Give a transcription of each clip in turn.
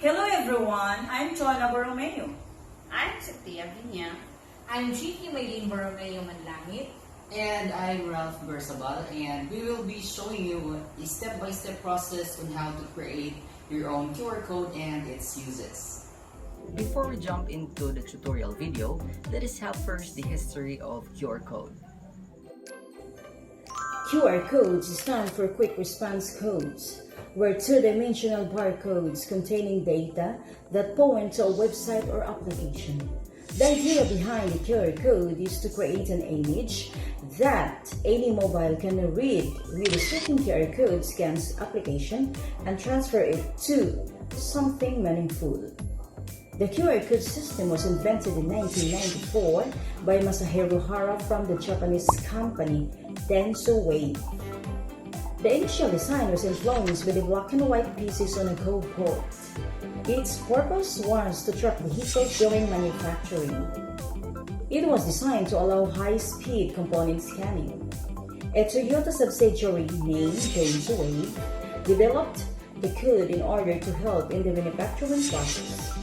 Hello everyone, I'm Chona Borromeo. I'm Septhia, Vina. I'm Jinky, Mylene, Borromeo, Manlangit. And I'm Ralph Bersabal, and we will be showing you a step-by-step process on how to create your own QR code and its uses. Before we jump into the tutorial video, let us have first the history of QR code. QR codes stand for Quick Response Codes, were two-dimensional barcodes containing data that point to a website or application. The idea behind the QR code is to create an image that any mobile can read with a certain QR code scans application and transfer it to something meaningful. The QR code system was invented in 1994 by Masahiro Hara from the Japanese company Denso Wave. The initial design was influenced by the black and white pieces on a go port. Its purpose was to track vehicles during manufacturing. It was designed to allow high-speed component scanning. A Toyota subsidiary named Denso Wave developed the code in order to help in the manufacturing process.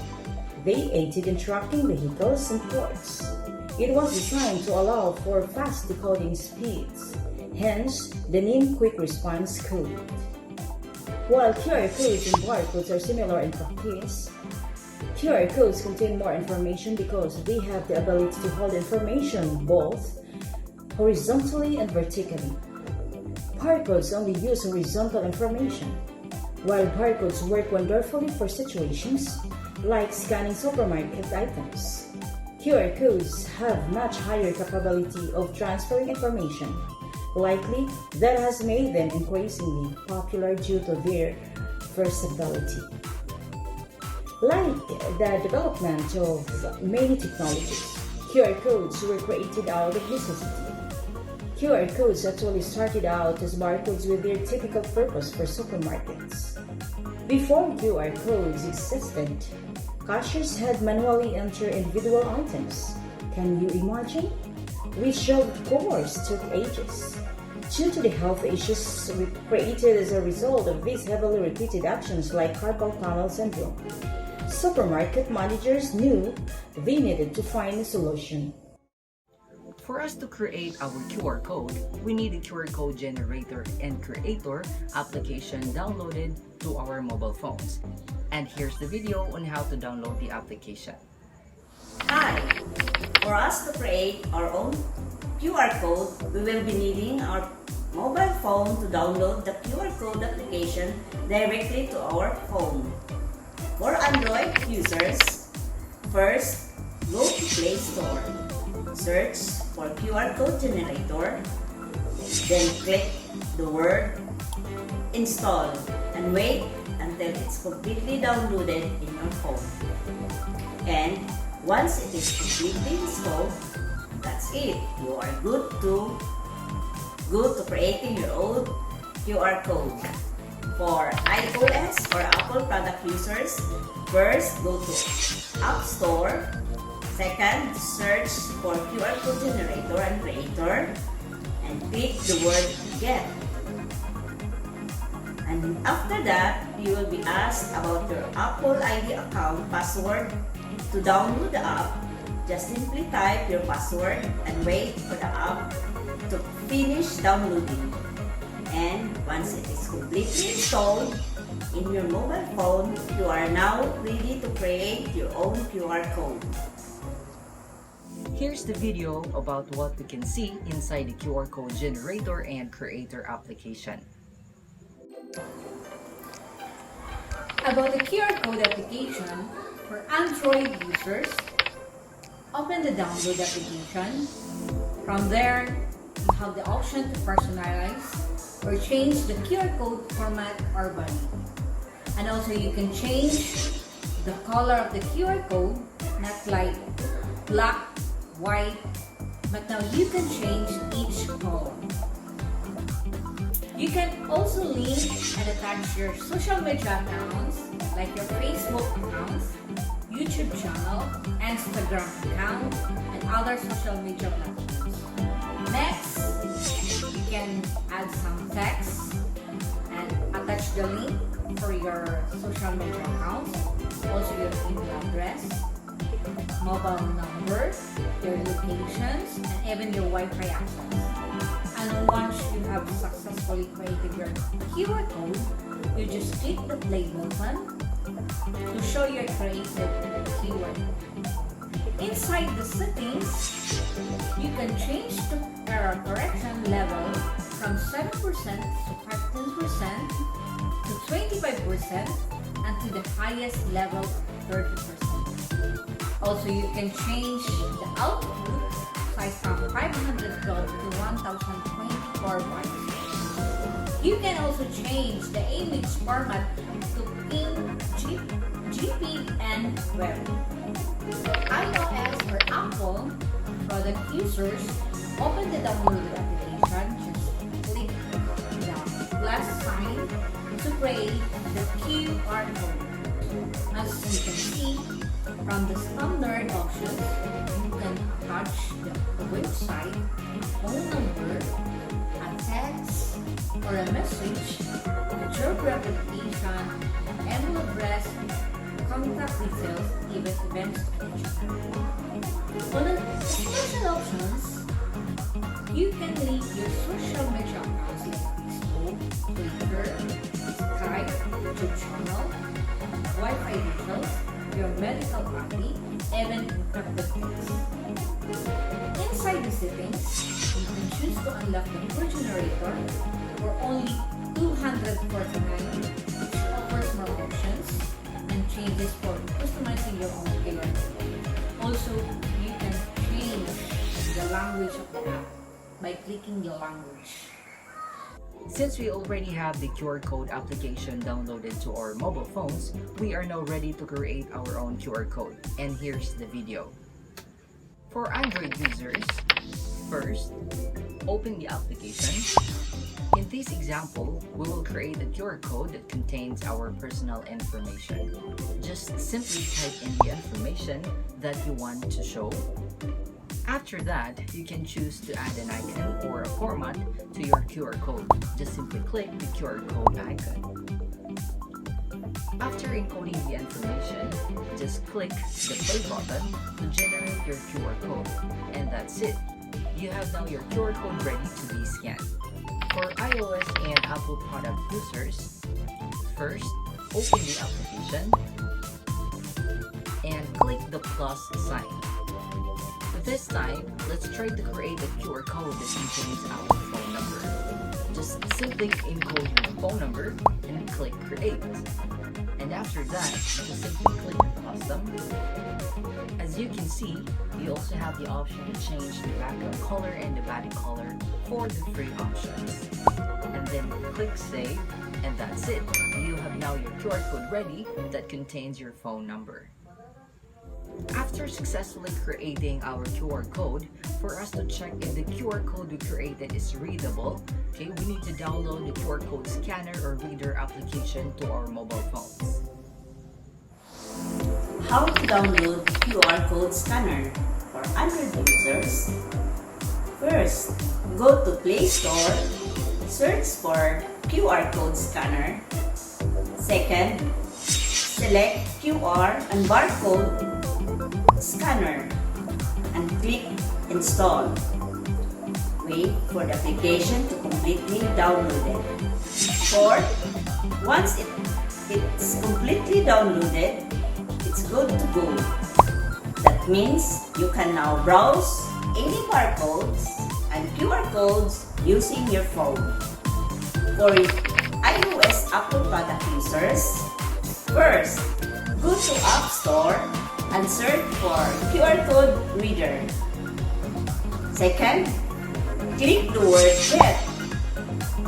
They aided in tracking vehicles and ports. It was designed to allow for fast decoding speeds, hence the name Quick Response Code. While QR codes and barcodes are similar in practice, QR codes contain more information because they have the ability to hold information both horizontally and vertically. Barcodes only use horizontal information, while barcodes work wonderfully for situations like scanning supermarket items. QR codes have much higher capability of transferring information. Likely, that has made them increasingly popular due to their versatility. Like the development of many technologies, QR codes were created out of necessity. QR codes actually started out as barcodes with their typical purpose for supermarkets. Before QR codes existed, cashiers had manually enter individual items. Can you imagine? Which of course took ages. Due to the health issues created as a result of these heavily repeated actions like carpal tunnel syndrome, supermarket managers knew they needed to find a solution. For us to create our QR code, we need a QR code generator and creator application downloaded to our mobile phones. And here's the video on how to download the application. Hi! For us to create our own QR code, we will be needing our mobile phone to download the QR code application directly to our phone. For Android users, first go to Play Store, search for QR code generator, then click the word install and wait until it's completely downloaded in your phone. And once it is completely installed, that's it. You are good to creating your own QR code. For iOS or Apple product users, first go to App Store. Second, search for QR code generator and creator and pick the word get. And after that, you will be asked about your Apple ID account password. To download the app, just simply type your password and wait for the app to finish downloading. And once it is completely installed in your mobile phone, you are now ready to create your own QR code. Here's the video about what we can see inside the QR code generator and creator application. About the QR code application, for Android users, open the download application. From there, you have the option to personalize or change the QR code format or body. And also you can change the color of the QR code, not like black, white, but now you can change each color. You can also link and attach your social media accounts like your Facebook accounts, YouTube channel, Instagram account, and other social media platforms. Next, you can add some text and attach the link for your social media accounts. also your email address, mobile number, your locations, and even your Wi-Fi access. And once you have successfully created your QR code, you just click the play button to show your created QR code. Inside the settings, you can change the error correction level from 7% to 15% to 25% and to the highest level of 30%. Also, you can change the output size from 512 to 1024 bytes. You can also change the image format to PNG, JPEG, and WEB. iOS or Apple product users, open the downloaded application, just click the plus sign to create the QR code. As you can see, from the standard options, you can attach the website, phone number, a text, or a message, a geographic location, email address, contact details, even events location. On the special options, you can link your social media accounts like Facebook, Twitter, Skype, YouTube channel, Wi-Fi details, your medical copy, even encrypted text. Inside the settings, you can choose to unlock the code generator for only $249, which offers more options and changes for customizing your own killer. Also, you can change the language of the app by clicking the language. Since we already have the QR code application downloaded to our mobile phones, we are now ready to create our own QR code. And here's the video. For Android users, first, open the application. In this example, we will create a QR code that contains our personal information. Just simply type in the information that you want to show. After that, you can choose to add an icon or a format to your QR code. Just simply click the QR code icon. After encoding the information, just click the play button to generate your QR code. And that's it. You have now your QR code ready to be scanned. For iOS and Apple product users, first, open the application and click the plus sign. This time, let's try to create a QR code that contains our phone number. Just simply encode your phone number and click create. And after that, just simply click custom. As you can see, you also have the option to change the background color and the body color for the free options. And then click save, and that's it. You have now your QR code ready that contains your phone number. After successfully creating our QR code, for us to check if the QR code we created is readable, we need to download the QR code scanner or reader application to our mobile phones. How to download QR code scanner for Android users? First, go to Play Store, search for QR code scanner. Second, select QR and barcode scanner and click install. Wait for the application to completely downloaded. Fourth, once it's completely downloaded, it's good to go. That means you can now browse any barcodes and QR codes using your phone. For iOS Apple product users, first, go to App Store and search for QR code reader. Second, click the word get.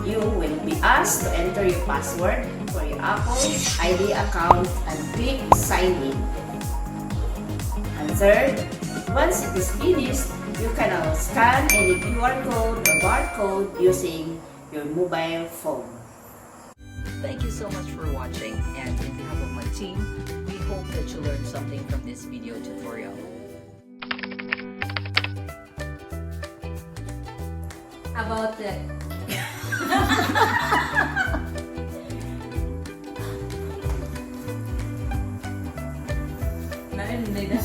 You will be asked to enter your password for your Apple's ID account and click sign in. And third, once it is finished, you can now scan any QR code or barcode using your mobile phone. Thank you so much for watching, and on behalf of my team, we hope that you learned something from this video tutorial. About the Inday na.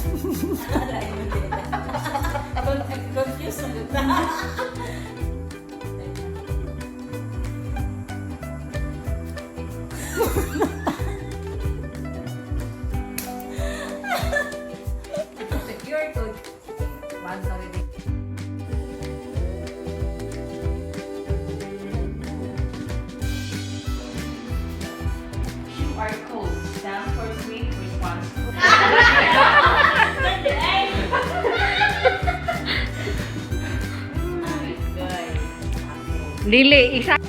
Confused ulit na. The QR code. One, sorry. QR code stands for quick response. Dili, isa.